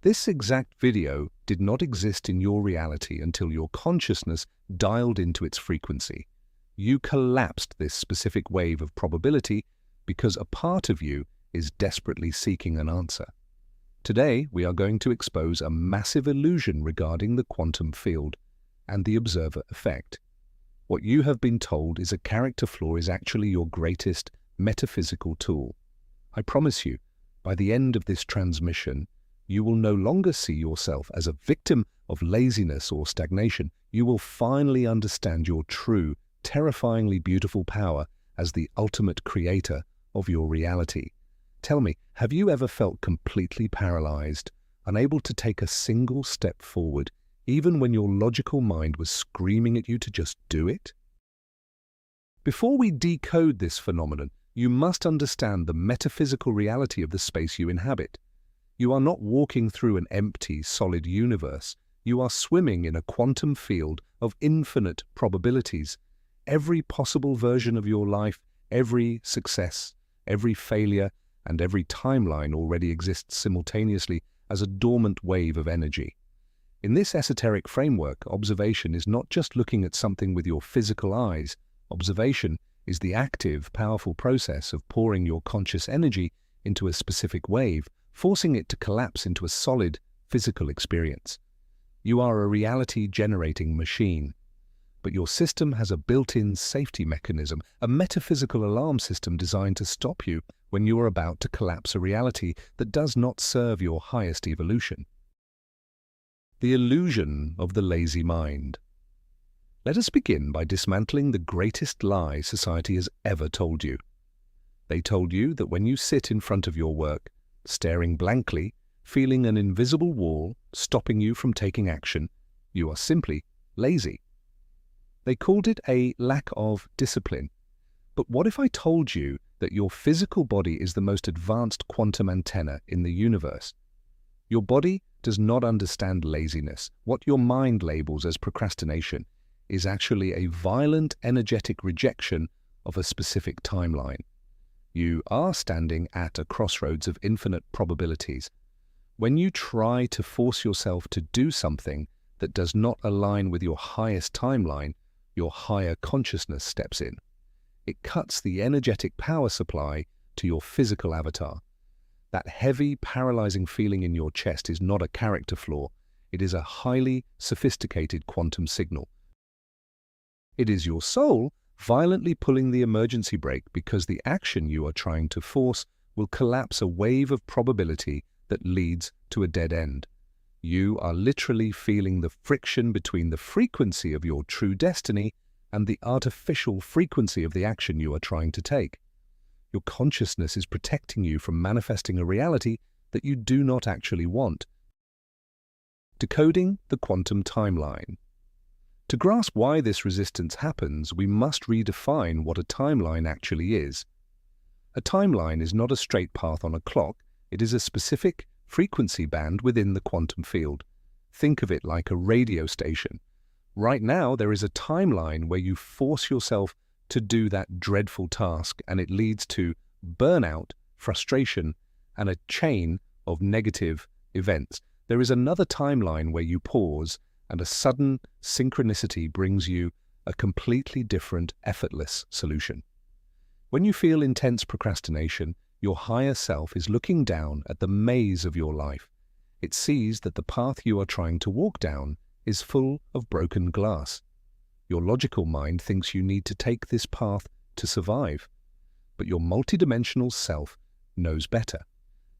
This exact video did not exist in your reality until your consciousness dialed into its frequency. You collapsed this specific wave of probability because a part of you is desperately seeking an answer. Today, we are going to expose a massive illusion regarding the quantum field and the observer effect. What you have been told is a character flaw is actually your greatest metaphysical tool. I promise you, by the end of this transmission, you will no longer see yourself as a victim of laziness or stagnation. You will finally understand your true, terrifyingly beautiful power as the ultimate creator of your reality. Tell me, have you ever felt completely paralyzed, unable to take a single step forward, even when your logical mind was screaming at you to just do it? Before we decode this phenomenon, you must understand the metaphysical reality of the space you inhabit. You are not walking through an empty, solid universe. You are swimming in a quantum field of infinite probabilities. Every possible version of your life, every success, every failure, and every timeline already exists simultaneously as a dormant wave of energy. In this esoteric framework, observation is not just looking at something with your physical eyes. Observation is the active, powerful process of pouring your conscious energy into a specific wave, forcing it to collapse into a solid, physical experience. You are a reality-generating machine, but your system has a built-in safety mechanism, a metaphysical alarm system designed to stop you when you are about to collapse a reality that does not serve your highest evolution. The illusion of the lazy mind. Let us begin by dismantling the greatest lie society has ever told you. They told you that when you sit in front of your work, staring blankly, feeling an invisible wall stopping you from taking action, you are simply lazy. They called it a lack of discipline. But what if I told you that your physical body is the most advanced quantum antenna in the universe? Your body does not understand laziness. What your mind labels as procrastination is actually a violent, energetic rejection of a specific timeline. You are standing at a crossroads of infinite probabilities. When you try to force yourself to do something that does not align with your highest timeline, your higher consciousness steps in. It cuts the energetic power supply to your physical avatar. That heavy, paralyzing feeling in your chest is not a character flaw. It is a highly sophisticated quantum signal. It is your soul violently pulling the emergency brake because the action you are trying to force will collapse a wave of probability that leads to a dead end. You are literally feeling the friction between the frequency of your true destiny and the artificial frequency of the action you are trying to take. Your consciousness is protecting you from manifesting a reality that you do not actually want. Decoding the quantum timeline. To grasp why this resistance happens, we must redefine what a timeline actually is. A timeline is not a straight path on a clock. It is a specific frequency band within the quantum field. Think of it like a radio station. Right now, there is a timeline where you force yourself to do that dreadful task, and it leads to burnout, frustration, and a chain of negative events. There is another timeline where you pause, and a sudden synchronicity brings you a completely different, effortless solution. When you feel intense procrastination, your higher self is looking down at the maze of your life. It sees that the path you are trying to walk down is full of broken glass. Your logical mind thinks you need to take this path to survive, but your multidimensional self knows better.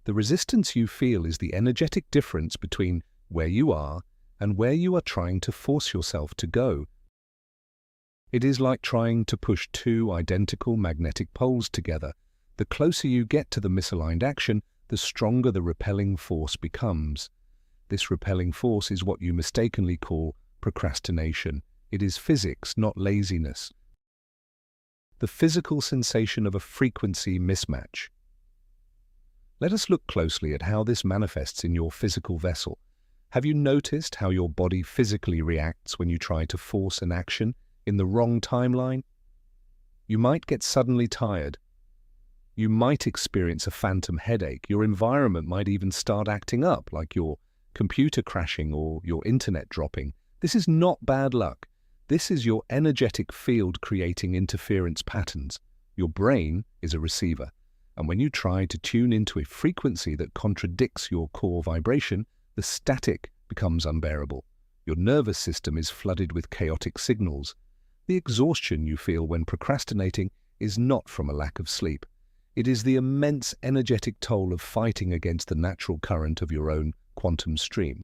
The resistance you feel is the energetic difference between where you are and where you are trying to force yourself to go. It is like trying to push two identical magnetic poles together. The closer you get to the misaligned action, the stronger the repelling force becomes. This repelling force is what you mistakenly call procrastination. It is physics, not laziness. The physical sensation of a frequency mismatch. Let us look closely at how this manifests in your physical vessel. Have you noticed how your body physically reacts when you try to force an action in the wrong timeline? You might get suddenly tired. You might experience a phantom headache. Your environment might even start acting up, like your computer crashing, or your internet dropping. This is not bad luck. This is your energetic field creating interference patterns. Your brain is a receiver, and when you try to tune into a frequency that contradicts your core vibration, the static becomes unbearable. Your nervous system is flooded with chaotic signals. The exhaustion you feel when procrastinating is not from a lack of sleep. It is the immense energetic toll of fighting against the natural current of your own quantum stream.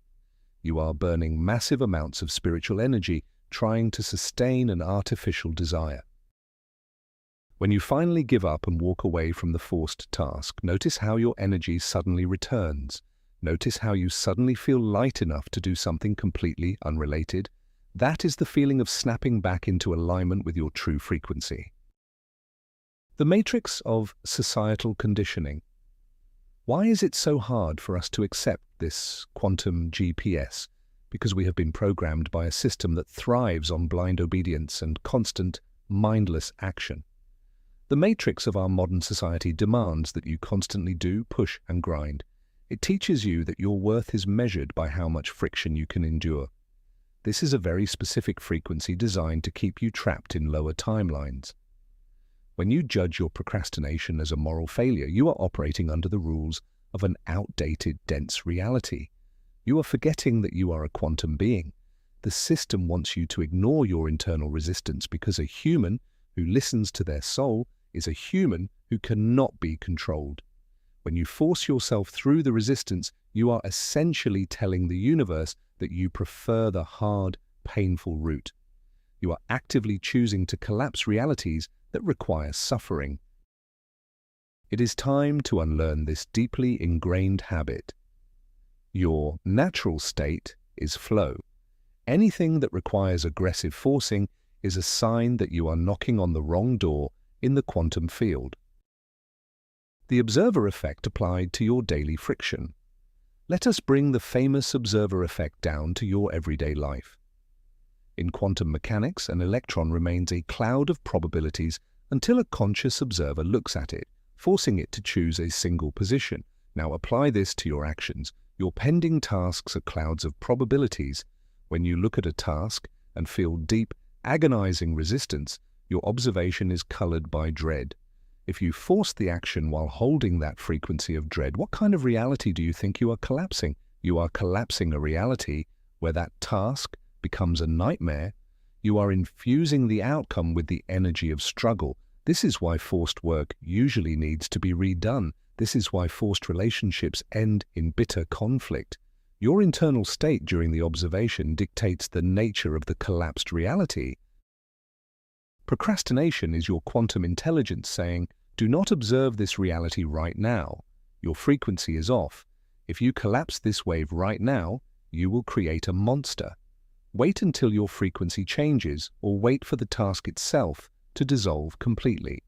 You are burning massive amounts of spiritual energy trying to sustain an artificial desire. When you finally give up and walk away from the forced task, notice how your energy suddenly returns. Notice how you suddenly feel light enough to do something completely unrelated. That is the feeling of snapping back into alignment with your true frequency. The matrix of societal conditioning. Why is it so hard for us to accept this quantum GPS? Because we have been programmed by a system that thrives on blind obedience and constant, mindless action. The matrix of our modern society demands that you constantly do, push, and grind. It teaches you that your worth is measured by how much friction you can endure. This is a very specific frequency designed to keep you trapped in lower timelines. When you judge your procrastination as a moral failure, you are operating under the rules of an outdated, dense reality. You are forgetting that you are a quantum being. The system wants you to ignore your internal resistance because a human who listens to their soul is a human who cannot be controlled. When you force yourself through the resistance, you are essentially telling the universe that you prefer the hard, painful route. You are actively choosing to collapse realities that require suffering. It is time to unlearn this deeply ingrained habit. Your natural state is flow. Anything that requires aggressive forcing is a sign that you are knocking on the wrong door in the quantum field. The observer effect applied to your daily friction. Let us bring the famous observer effect down to your everyday life. In quantum mechanics, an electron remains a cloud of probabilities until a conscious observer looks at it, forcing it to choose a single position. Now apply this to your actions. Your pending tasks are clouds of probabilities. When you look at a task and feel deep, agonizing resistance, your observation is colored by dread. If you force the action while holding that frequency of dread, what kind of reality do you think you are collapsing? You are collapsing a reality where that task becomes a nightmare. You are infusing the outcome with the energy of struggle. This is why forced work usually needs to be redone. This is why forced relationships end in bitter conflict. Your internal state during the observation dictates the nature of the collapsed reality. Procrastination is your quantum intelligence saying, do not observe this reality right now. Your frequency is off. If you collapse this wave right now, you will create a monster. Wait until your frequency changes, or wait for the task itself to dissolve completely.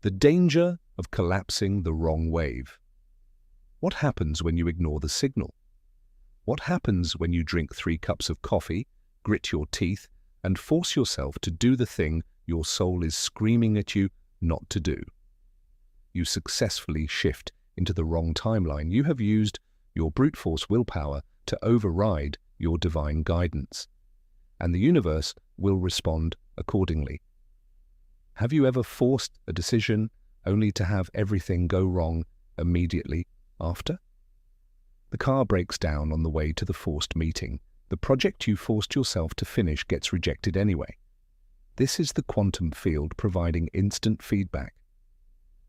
The danger of collapsing the wrong wave. What happens when you ignore the signal? What happens when you drink 3 cups of coffee, grit your teeth, and force yourself to do the thing your soul is screaming at you not to do? You successfully shift into the wrong timeline. You have used your brute force willpower to override your divine guidance, and the universe will respond accordingly. Have you ever forced a decision only to have everything go wrong immediately after? The car breaks down on the way to the forced meeting. The project you forced yourself to finish gets rejected anyway. This is the quantum field providing instant feedback.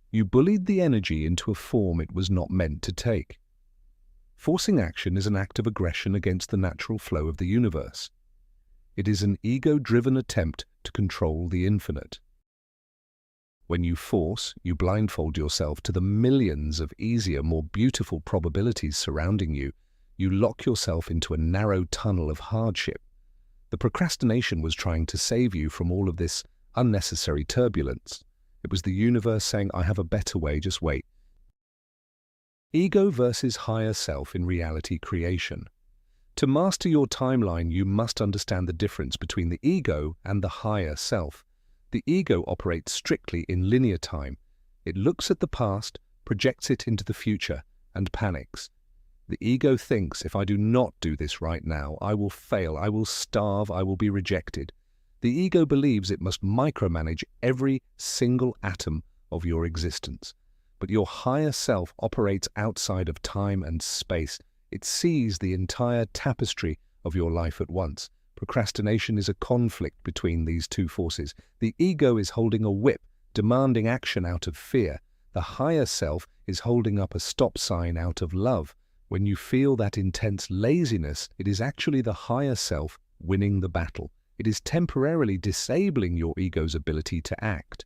You bullied the energy into a form it was not meant to take. Forcing action is an act of aggression against the natural flow of the universe. It is an ego-driven attempt to control the infinite. When you force, you blindfold yourself to the millions of easier, more beautiful probabilities surrounding you. You lock yourself into a narrow tunnel of hardship. The procrastination was trying to save you from all of this unnecessary turbulence. It was the universe saying, I have a better way, just wait. Ego versus higher self in reality creation. To master your timeline, you must understand the difference between the ego and the higher self. The ego operates strictly in linear time. It looks at the past, projects it into the future, and panics. The ego thinks, if I do not do this right now, I will fail, I will starve, I will be rejected. The ego believes it must micromanage every single atom of your existence. But your higher self operates outside of time and space. It sees the entire tapestry of your life at once. Procrastination is a conflict between these two forces. The ego is holding a whip, demanding action out of fear. The higher self is holding up a stop sign out of love. When you feel that intense laziness, it is actually the higher self winning the battle. It is temporarily disabling your ego's ability to act.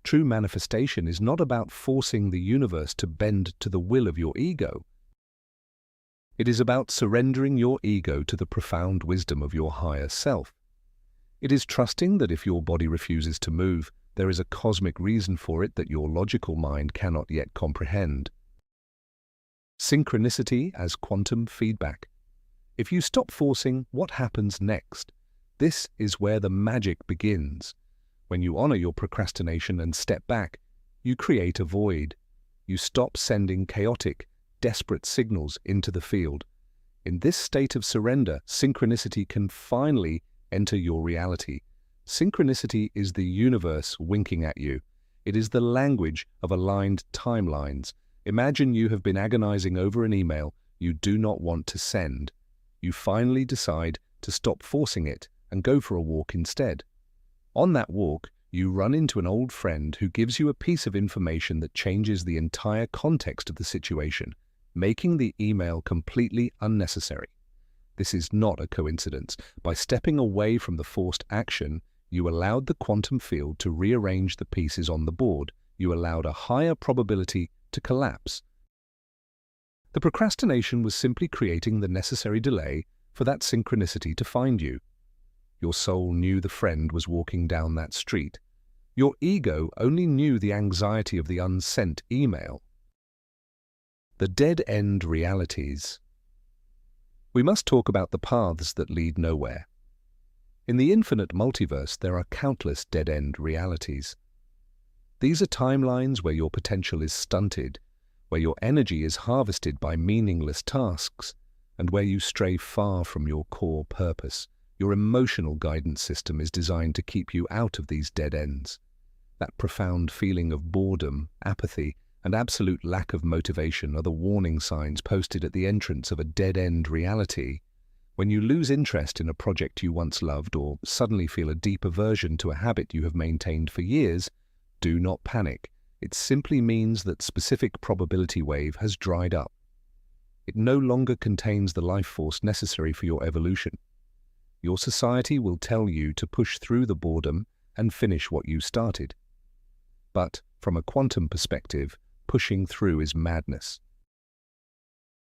True manifestation is not about forcing the universe to bend to the will of your ego. It is about surrendering your ego to the profound wisdom of your higher self. It is trusting that if your body refuses to move, there is a cosmic reason for it that your logical mind cannot yet comprehend. Synchronicity as quantum feedback. If you stop forcing, what happens next? This is where the magic begins. When you honor your procrastination and step back, you create a void. You stop sending chaotic, desperate signals into the field. In this state of surrender, synchronicity can finally enter your reality. Synchronicity is the universe winking at you. It is the language of aligned timelines. Imagine you have been agonizing over an email you do not want to send. You finally decide to stop forcing it and go for a walk instead. On that walk, you run into an old friend who gives you a piece of information that changes the entire context of the situation, making the email completely unnecessary. This is not a coincidence. By stepping away from the forced action, you allowed the quantum field to rearrange the pieces on the board. You allowed a higher probability to collapse. The procrastination was simply creating the necessary delay for that synchronicity to find you. Your soul knew the friend was walking down that street. Your ego only knew the anxiety of the unsent email. The dead-end realities. We must talk about the paths that lead nowhere. In the infinite multiverse, there are countless dead-end realities. These are timelines where your potential is stunted, where your energy is harvested by meaningless tasks, and where you stray far from your core purpose. Your emotional guidance system is designed to keep you out of these dead ends. That profound feeling of boredom, apathy, and absolute lack of motivation are the warning signs posted at the entrance of a dead-end reality. When you lose interest in a project you once loved or suddenly feel a deep aversion to a habit you have maintained for years, do not panic. It simply means that specific probability wave has dried up. It no longer contains the life force necessary for your evolution. Your society will tell you to push through the boredom and finish what you started. But, from a quantum perspective, pushing through is madness.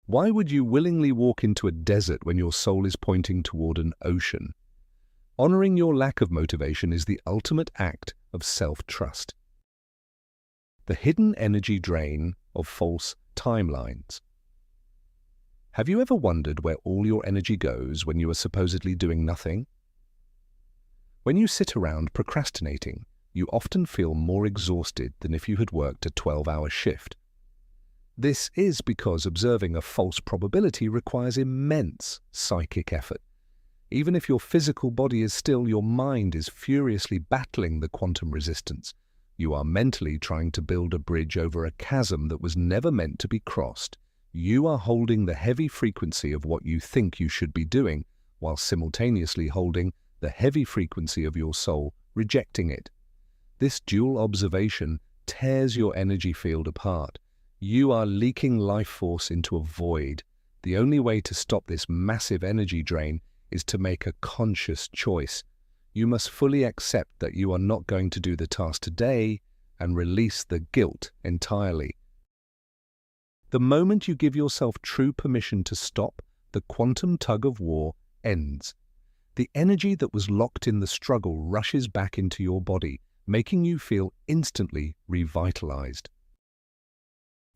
Why would you willingly walk into a desert when your soul is pointing toward an ocean? Honoring your lack of motivation is the ultimate act of self-trust. The hidden energy drain of false timelines. Have you ever wondered where all your energy goes when you are supposedly doing nothing? When you sit around procrastinating, you often feel more exhausted than if you had worked a 12-hour shift. This is because observing a false probability requires immense psychic effort. Even if your physical body is still, your mind is furiously battling the quantum resistance. You are mentally trying to build a bridge over a chasm that was never meant to be crossed. You are holding the heavy frequency of what you think you should be doing, while simultaneously holding the heavy frequency of your soul, rejecting it. This dual observation tears your energy field apart. You are leaking life force into a void. The only way to stop this massive energy drain is to make a conscious choice. You must fully accept that you are not going to do the task today and release the guilt entirely. The moment you give yourself true permission to stop, the quantum tug-of-war ends. The energy that was locked in the struggle rushes back into your body, making you feel instantly revitalized.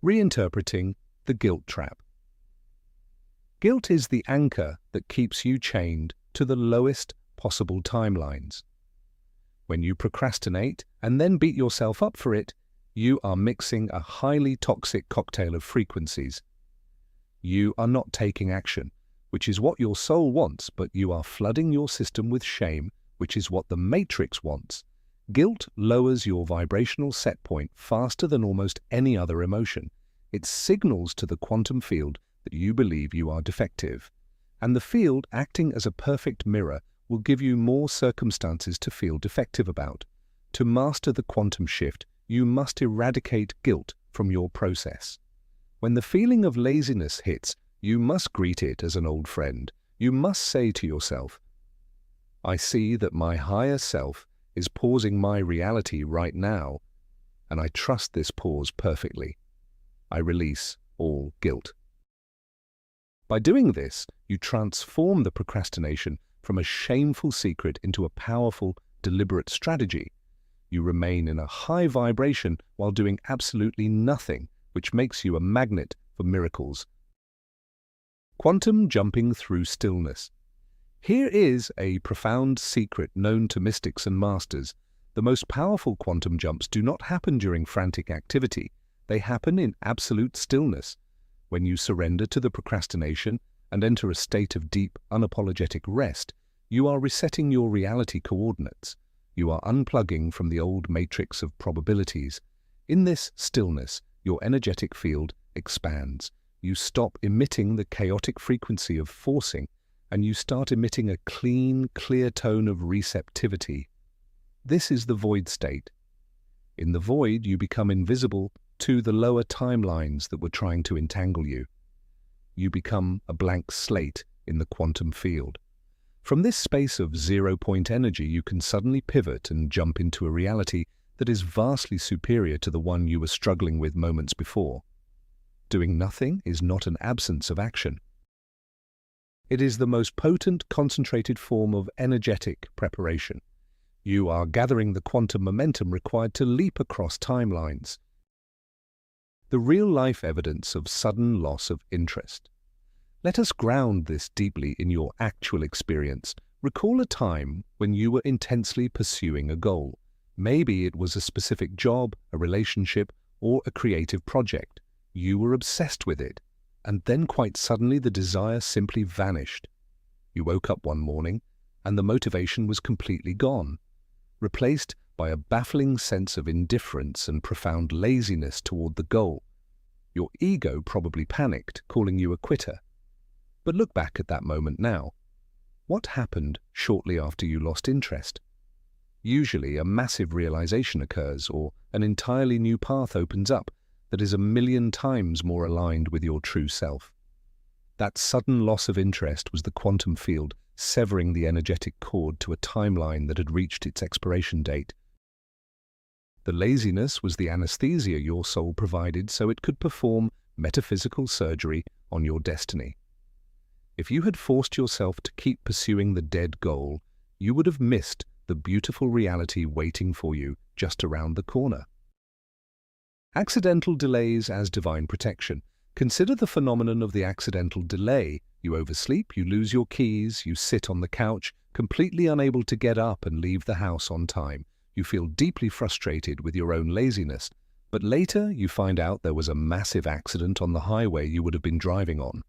Reinterpreting the guilt trap. Guilt is the anchor that keeps you chained to the lowest possible timelines. When you procrastinate and then beat yourself up for it, you are mixing a highly toxic cocktail of frequencies. You are not taking action, which is what your soul wants, but you are flooding your system with shame, which is what the matrix wants. Guilt lowers your vibrational set point faster than almost any other emotion. It signals to the quantum field that you believe you are defective. And the field, acting as a perfect mirror, will give you more circumstances to feel defective about. To master the quantum shift, you must eradicate guilt from your process. When the feeling of laziness hits, you must greet it as an old friend. You must say to yourself, I see that my higher self is pausing my reality right now, and I trust this pause perfectly. I release all guilt. By doing this, you transform the procrastination from a shameful secret into a powerful, deliberate strategy. You remain in a high vibration while doing absolutely nothing, which makes you a magnet for miracles. Quantum jumping through stillness. Here is a profound secret known to mystics and masters. The most powerful quantum jumps do not happen during frantic activity. They happen in absolute stillness. When you surrender to the procrastination and enter a state of deep, unapologetic rest, you are resetting your reality coordinates. You are unplugging from the old matrix of probabilities. In this stillness, your energetic field expands. You stop emitting the chaotic frequency of forcing, and you start emitting a clean, clear tone of receptivity. This is the void state. In the void, you become invisible to the lower timelines that were trying to entangle you. You become a blank slate in the quantum field. From this space of zero-point energy, you can suddenly pivot and jump into a reality that is vastly superior to the one you were struggling with moments before. Doing nothing is not an absence of action. It is the most potent, concentrated form of energetic preparation. You are gathering the quantum momentum required to leap across timelines. The real-life evidence of sudden loss of interest. Let us ground this deeply in your actual experience. Recall a time when you were intensely pursuing a goal. Maybe it was a specific job, a relationship, or a creative project. You were obsessed with it, and then quite suddenly the desire simply vanished. You woke up one morning, and the motivation was completely gone, replaced by a baffling sense of indifference and profound laziness toward the goal. Your ego probably panicked, calling you a quitter. But look back at that moment now. What happened shortly after you lost interest? Usually a massive realization occurs, or an entirely new path opens up that is 1,000,000 times more aligned with your true self. That sudden loss of interest was the quantum field severing the energetic cord to a timeline that had reached its expiration date. The laziness was the anesthesia your soul provided so it could perform metaphysical surgery on your destiny. If you had forced yourself to keep pursuing the dead goal, you would have missed the beautiful reality waiting for you just around the corner. Accidental delays as divine protection. Consider the phenomenon of the accidental delay. You oversleep, you lose your keys, you sit on the couch, completely unable to get up and leave the house on time. You feel deeply frustrated with your own laziness, but later you find out there was a massive accident on the highway you would have been driving on,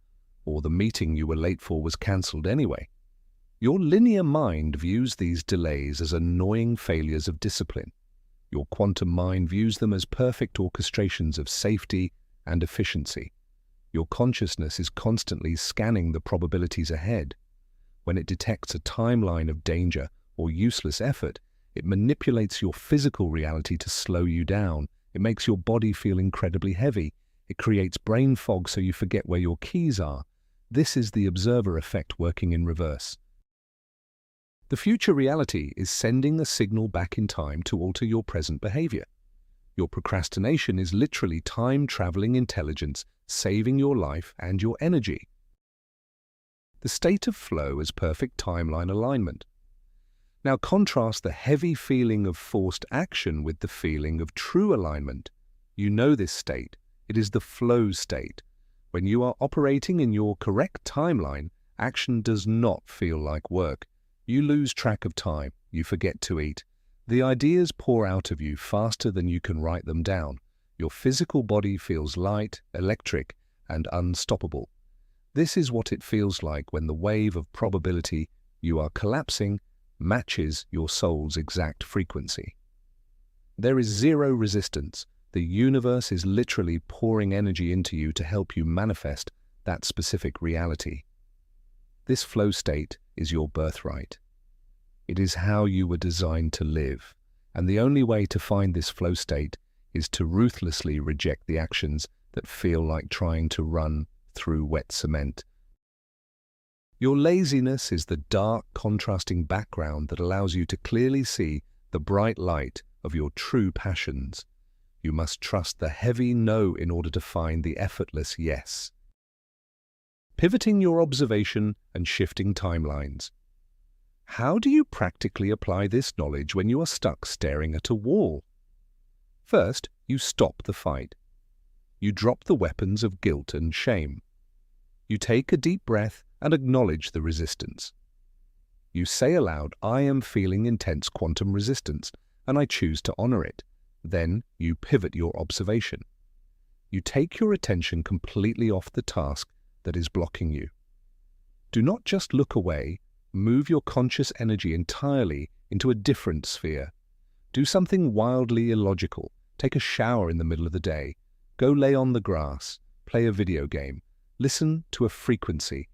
or the meeting you were late for was cancelled anyway. Your linear mind views these delays as annoying failures of discipline. Your quantum mind views them as perfect orchestrations of safety and efficiency. Your consciousness is constantly scanning the probabilities ahead. When it detects a timeline of danger or useless effort, it manipulates your physical reality to slow you down. It makes your body feel incredibly heavy. It creates brain fog so you forget where your keys are. This is the observer effect working in reverse. The future reality is sending a signal back in time to alter your present behavior. Your procrastination is literally time-traveling intelligence, saving your life and your energy. The state of flow is perfect timeline alignment. Now contrast the heavy feeling of forced action with the feeling of true alignment. You know this state. It is the flow state. When you are operating in your correct timeline, action does not feel like work. You lose track of time. You forget to eat. The ideas pour out of you faster than you can write them down. Your physical body feels light, electric, and unstoppable. This is what it feels like when the wave of probability you are collapsing matches your soul's exact frequency. There is zero resistance. The universe is literally pouring energy into you to help you manifest that specific reality. This flow state is your birthright. It is how you were designed to live, and the only way to find this flow state is to ruthlessly reject the actions that feel like trying to run through wet cement. Your laziness is the dark, contrasting background that allows you to clearly see the bright light of your true passions. You must trust the heavy no in order to find the effortless yes. Pivoting your observation and shifting timelines. How do you practically apply this knowledge when you are stuck staring at a wall? First, you stop the fight. You drop the weapons of guilt and shame. You take a deep breath and acknowledge the resistance. You say aloud, "I am feeling intense quantum resistance, and I choose to honor it." Then you pivot your observation. You take your attention completely off the task that is blocking you. Do not just look away. Move your conscious energy entirely into a different sphere. Do something wildly illogical. Take a shower in the middle of the day. Go lay on the grass. Play a video game. Listen to a frequency.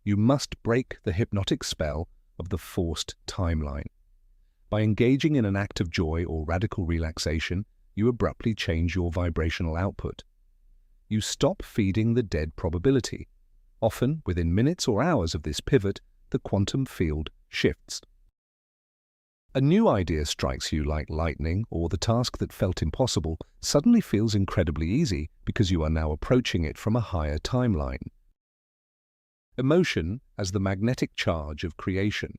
You must break the hypnotic spell of the forced timeline. By engaging in an act of joy or radical relaxation, you abruptly change your vibrational output. You stop feeding the dead probability. Often, within minutes or hours of this pivot, the quantum field shifts. A new idea strikes you like lightning, or the task that felt impossible suddenly feels incredibly easy because you are now approaching it from a higher timeline. Emotion as the magnetic charge of creation.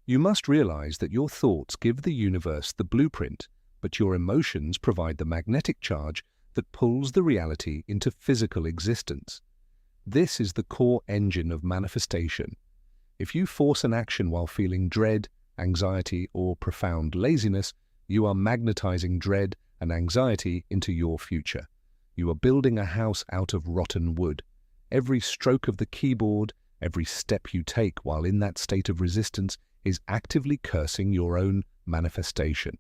You must realize that your thoughts give the universe the blueprint, but your emotions provide the magnetic charge that pulls the reality into physical existence. This is the core engine of manifestation. If you force an action while feeling dread, anxiety, or profound laziness, you are magnetizing dread and anxiety into your future. You are building a house out of rotten wood. Every stroke of the keyboard, every step you take while in that state of resistance is actively cursing your own manifestation.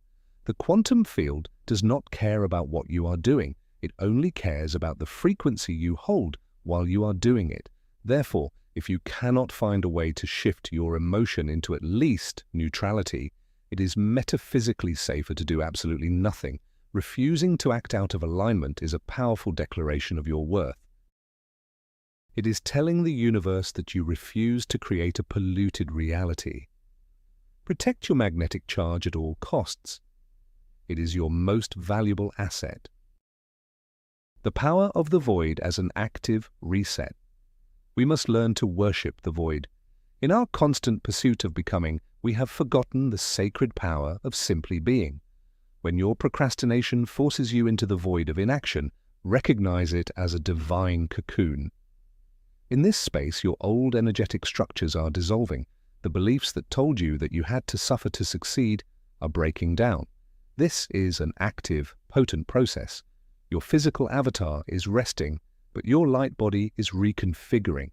The quantum field does not care about what you are doing. It only cares about the frequency you hold while you are doing it. Therefore, if you cannot find a way to shift your emotion into at least neutrality, it is metaphysically safer to do absolutely nothing. Refusing to act out of alignment is a powerful declaration of your worth. It is telling the universe that you refuse to create a polluted reality. Protect your magnetic charge at all costs. It is your most valuable asset. The power of the void as an active reset. We must learn to worship the void. In our constant pursuit of becoming, we have forgotten the sacred power of simply being. When your procrastination forces you into the void of inaction, recognize it as a divine cocoon. In this space, your old energetic structures are dissolving. The beliefs that told you that you had to suffer to succeed are breaking down. This is an active, potent process. Your physical avatar is resting, but your light body is reconfiguring.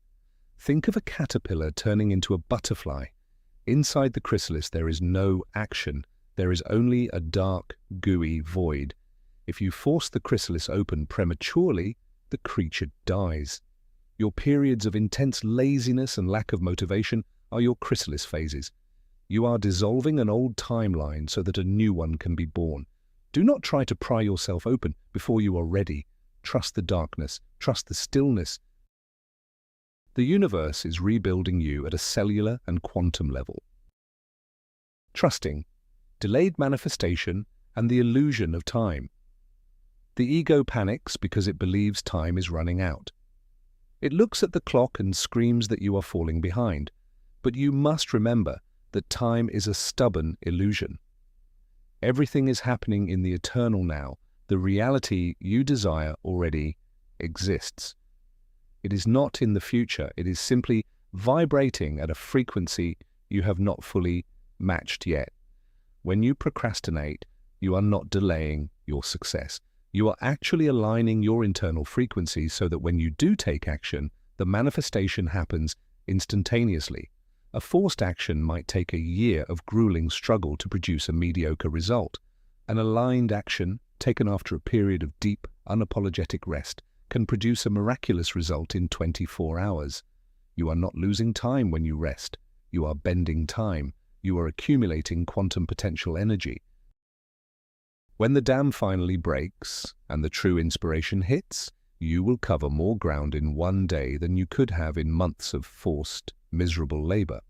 Think of a caterpillar turning into a butterfly. Inside the chrysalis there is no action. There is only a dark, gooey void. If you force the chrysalis open prematurely, the creature dies. Your periods of intense laziness and lack of motivation are your chrysalis phases. You are dissolving an old timeline so that a new one can be born. Do not try to pry yourself open before you are ready. Trust the darkness. Trust the stillness. The universe is rebuilding you at a cellular and quantum level. Trusting, delayed manifestation, and the illusion of time. The ego panics because it believes time is running out. It looks at the clock and screams that you are falling behind. But you must remember that time is a stubborn illusion. Everything is happening in the eternal now. The reality you desire already exists. It is not in the future. It is simply vibrating at a frequency you have not fully matched yet. When you procrastinate, you are not delaying your success. You are actually aligning your internal frequency so that when you do take action, the manifestation happens instantaneously. A forced action might take a year of grueling struggle to produce a mediocre result. An aligned action, taken after a period of deep, unapologetic rest, can produce a miraculous result in 24 hours. You are not losing time when you rest. You are bending time. You are accumulating quantum potential energy. When the dam finally breaks and the true inspiration hits, you will cover more ground in one day than you could have in months of forced, miserable labor.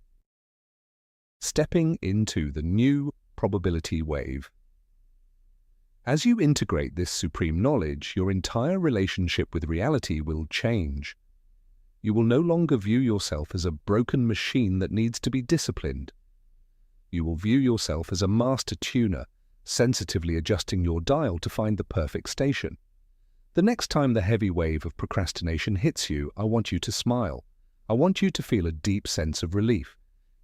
Stepping into the new probability wave. As you integrate this supreme knowledge, your entire relationship with reality will change. You will no longer view yourself as a broken machine that needs to be disciplined. You will view yourself as a master tuner, sensitively adjusting your dial to find the perfect station. The next time the heavy wave of procrastination hits you, I want you to smile. I want you to feel a deep sense of relief.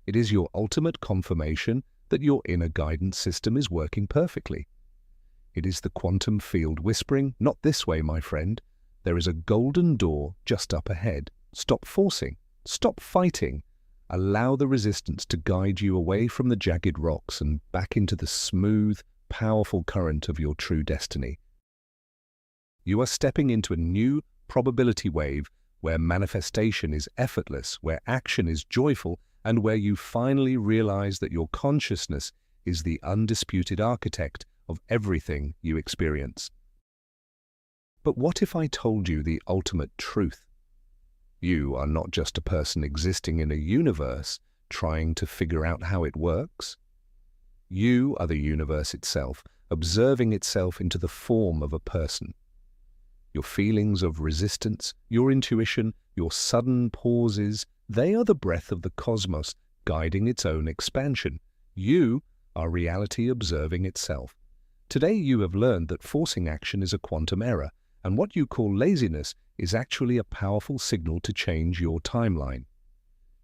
It is your ultimate confirmation that your inner guidance system is working perfectly. It is the quantum field whispering, "Not this way, my friend. There is a golden door just up ahead. Stop forcing. Stop fighting. Allow the resistance to guide you away from the jagged rocks and back into the smooth, powerful current of your true destiny." You are stepping into a new probability wave where manifestation is effortless, where action is joyful, and where you finally realize that your consciousness is the undisputed architect of everything you experience. But what if I told you the ultimate truth? You are not just a person existing in a universe trying to figure out how it works. You are the universe itself, observing itself into the form of a person. Your feelings of resistance, your intuition, your sudden pauses, they are the breath of the cosmos guiding its own expansion. You are reality observing itself. Today you have learned that forcing action is a quantum error, and what you call laziness is actually a powerful signal to change your timeline.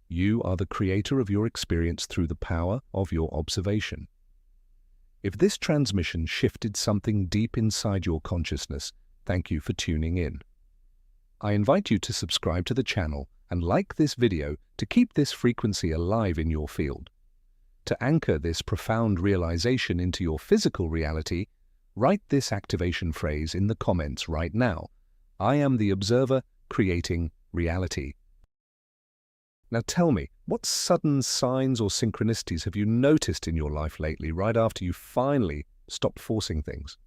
You are the creator of your experience through the power of your observation. If this transmission shifted something deep inside your consciousness, thank you for tuning in. I invite you to subscribe to the channel and like this video to keep this frequency alive in your field. To anchor this profound realization into your physical reality, write this activation phrase in the comments right now. I am the observer creating reality. Now tell me, what sudden signs or synchronicities have you noticed in your life lately right after you finally stopped forcing things?